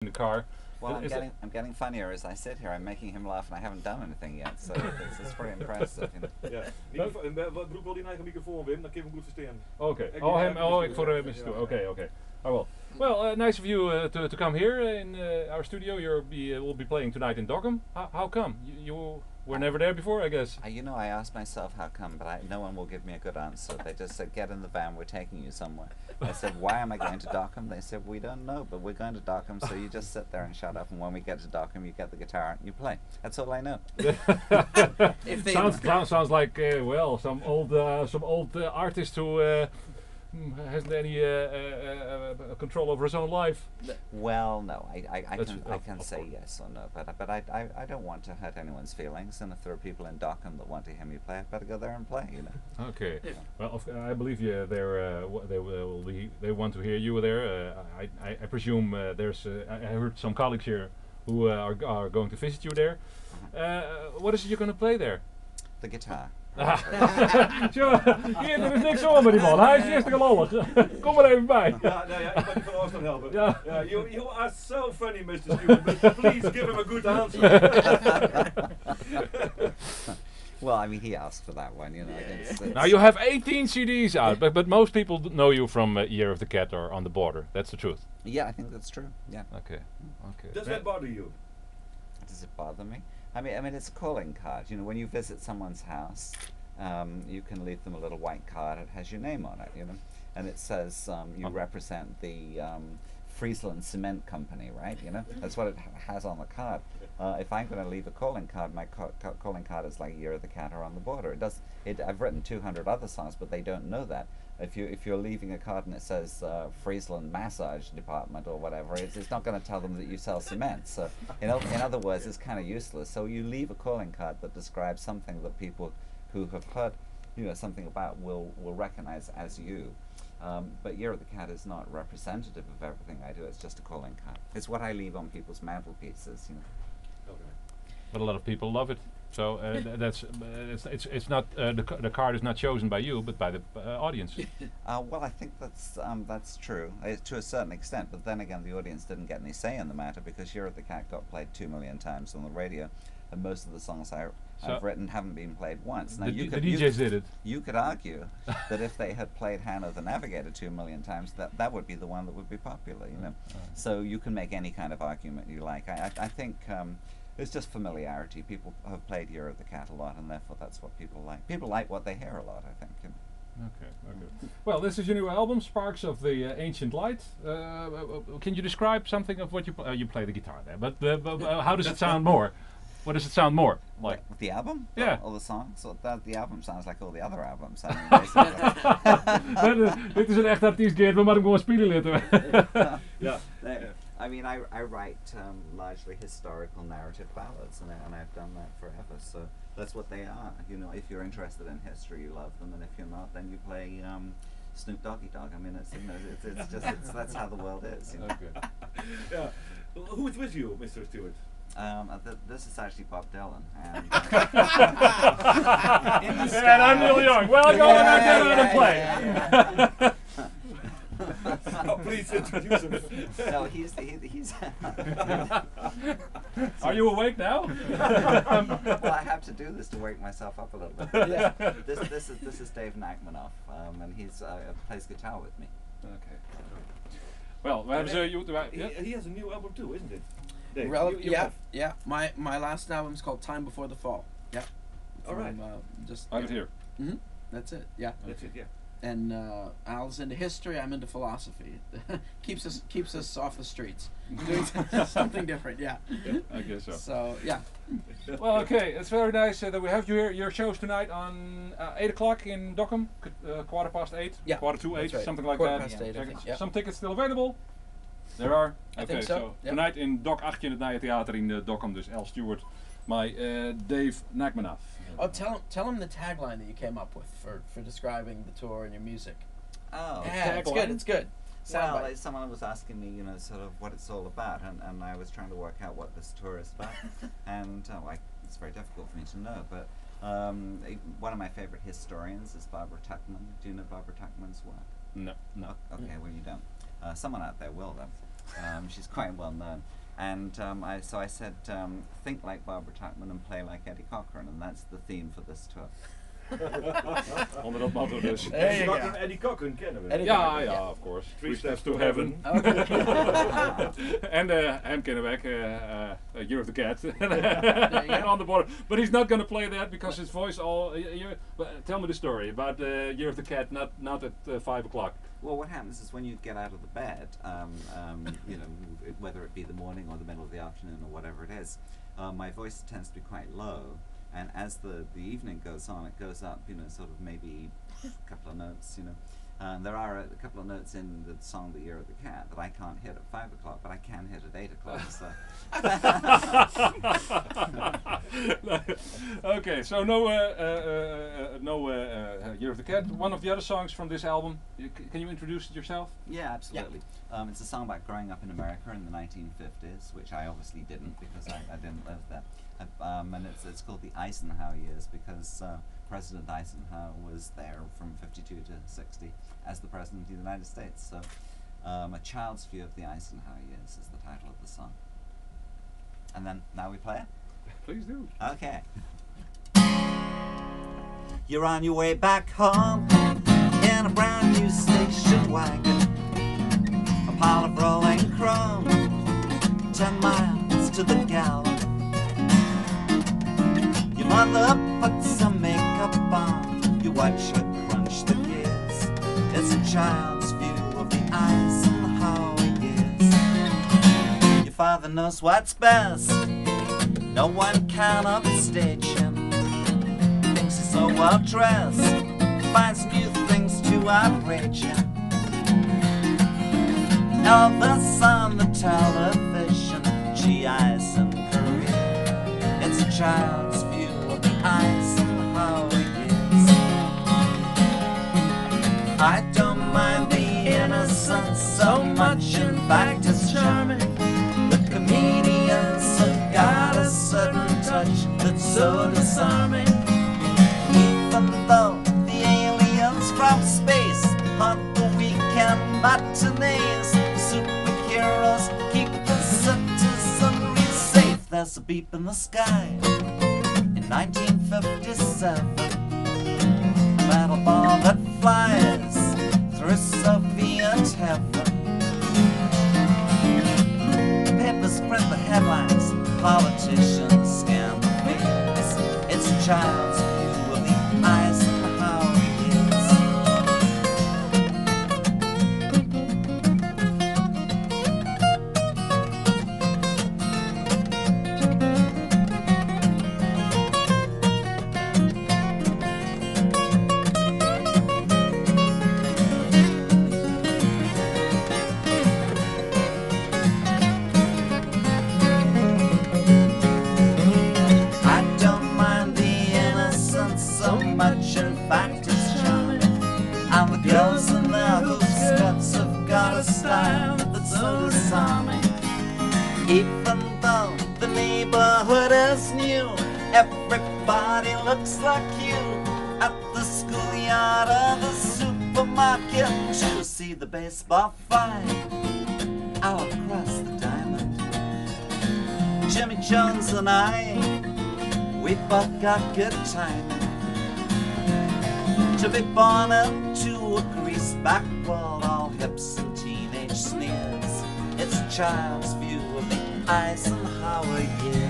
in the car. Well, I'm getting funnier as I sit here. I'm making him laugh, and I haven't done anything yet, so it's pretty impressive. Ja. Broek wel die eigen microfoon, Wim, dan kun je hem goed verstaan. Okay. Ik voor Mr. Stewart. Okay. I will. Well, nice of you to come here in our studio. Will be playing tonight in Dokkum. How come? You were never there before, I guess. I asked myself how come, but no one will give me a good answer. They just said, get in the van, we're taking you somewhere. I said, why am I going to Dokkum? They said, we don't know, but we're going to Dokkum, so you just sit there and shut up, and when we get to Dokkum, you get the guitar and you play. That's all I know. Sounds like some old artist who hasn't any control over his own life. Well, no, I can say yes or no, but I don't want to hurt anyone's feelings, and if there are people in Dokkum that want to hear me play, I better go there and play. Okay. Yeah. Well, I believe you. They want to hear you there. I presume there's. I heard some colleagues here who are going to visit you there. What is it you're going to play there? The guitar. Geert, er is niks om met die man. Hij is eerst gelollig. Kom maar even bij. Ik kan je van afstand helpen. You are so funny, Mr. Stewart, but please give him a good answer. Well, I mean, he asked for that one, Now you have 18 CDs out, but most people know you from Year of the Cat or On the Border. That's the truth. Yeah, I think that's true. Yeah. Okay. Does that bother you? Does it bother me? I mean, it's a calling card. When you visit someone's house, you can leave them a little white card. It has your name on it, and it says you represent the Frysland Cement Company, right? That's what it has on the card. If I'm going to leave a calling card, my calling card is like Year of the Cat or On the Border. I've written 200 other songs, but they don't know that. If you're leaving a card and it says Frysland Massage Department or whatever, it's not going to tell them that you sell cement. So in other words, it's kind of useless. So you leave a calling card that describes something that people who have heard something about will recognize as you. But Year of the Cat is not representative of everything I do. It's just a calling card. It's what I leave on people's mantelpieces. Okay. But a lot of people love it. So it's not the card is not chosen by you, but by the audience. Well, I think that's true to a certain extent. But then again, the audience didn't get any say in the matter because Year of the Cat got played 2 million times on the radio, and most of the songs I've written haven't been played once. Now the DJs did it. You could argue that if they had played Hannah the Navigator 2 million times, that would be the one that would be popular. So you can make any kind of argument you like. I think. It's just familiarity. People have played Year of the Cat a lot, and therefore that's what people like. People like what they hear a lot, I think. Okay. Well, this is your new album, Sparks of the Ancient Light. Can you describe something of what you play the guitar there? But how does it sound more? What does it sound more like? The album? Yeah. All the songs? So the album sounds like all the other albums. I mean, Dit is een echt artiest, Geert. We moeten hem gewoon spelen laten. Yeah. I mean, I write largely historical narrative ballads, and I've done that forever. So that's what they are. If you're interested in history, you love them, and if you're not, then you play Snoop Doggy Dogg. I mean, that's how the world is. Okay. Yeah. Who is with you, Mr. Stewart? This is actually Bob Dylan. And, and I'm Neil Young. Well, go on and play. Please introduce him. No, he's Are you awake now? Well, I have to do this to wake myself up a little bit. Yeah. This is Dave Nachmanoff, and he's plays guitar with me. Okay. Well, we have he has a new album too, isn't it? Dave, yeah. My last album's called Time Before the Fall. Yeah. All right. I have it here. Mm-hmm. That's it. Yeah. That's it. Yeah. And Al's into history. I'm into philosophy. keeps us off the streets, doing something different. Yeah. I guess so. So yeah. Well, okay. It's very nice that we have you here. Your show's tonight on 8 o'clock in Dokkum, 8:15. Yeah. 8:45, right. something like 8:15, that. I think, yeah. Some tickets still available. There are. I Okay, think so. Yep. Tonight in Dok 8 in het Nije Theater in Dokkum, dus Al Stewart, my Dave Nachmanoff. Oh, tell him the tagline that you came up with for describing the tour and your music. Oh, yeah, it's good. Well, someone was asking me, sort of what it's all about, and I was trying to work out what this tour is about, and it's very difficult for me to know. But one of my favorite historians is Barbara Tuchman. Do you know Barbara Tuchman's work? No. Okay, well you don't. Someone out there will, though. She's quite well known. And so I said, think like Barbara Tuchman and play like Eddie Cochran, and that's the theme for this tour. Onder dat motto dus. There you go. Eddie Cochran kennen we. Eddie Ja, Cochran, ja, yeah. of course. Three Steps to to Heaven. And hem kennen we Year of the Cat. And On the Border. But he's not going to play that because his voice all... tell me the story about Year of the Cat, not at 5 o'clock. Well, what happens is when you get out of the bed, you know, whether it be the morning or the middle of the afternoon or whatever it is, my voice tends to be quite low. And as the evening goes on, it goes up, you know, sort of maybe a couple of notes, you know. There are a couple of notes in the song The Year of the Cat that I can't hit at 5 o'clock, but I can hit at 8 o'clock. So. Okay, so no Year of the Cat. One of the other songs from this album, can you introduce it yourself? Yeah, absolutely. It's a song about growing up in America in the 1950s, which I obviously didn't because I didn't live there. And it's called the Eisenhower years because President Eisenhower was there from 52 to 60 as the President of the United States. So A Child's View of the Eisenhower Years is the title of the song. And then, now we play it? Please do. Okay. You're on your way back home in a brand new station wagon, a pile of rolling chrome, 10 miles to the gallon. Your mother puts some makeup on, you watch her crunch the gears. It's a child's view of the Eisenhower years. Your father knows what's best, no one can upstage him. Thinks he's so well dressed, finds new things to outrage him. Elvis on the television, GIs in Korea. It's a child's view of the Eisenhower years. I don't mind the innocence so much, in fact it's charming. The comedians have got a certain touch that's so disarming. Even though the aliens from space hunt the weekend matinees, superheroes keep the citizenry safe. There's a beep in the sky in 1957, a metal ball that flies through Soviet heaven. The papers print the headlines, politicians scan the face. It's a child's view of the Eisenhower years. Even though the neighborhood is new, everybody looks like you. At the schoolyard or the supermarket, to see the baseball fight out across the diamond. Jimmy Jones and I, we both got good timing. To be born into a greaseback world, all hips and teenage sneers. It's a child's view of the Eisenhower years.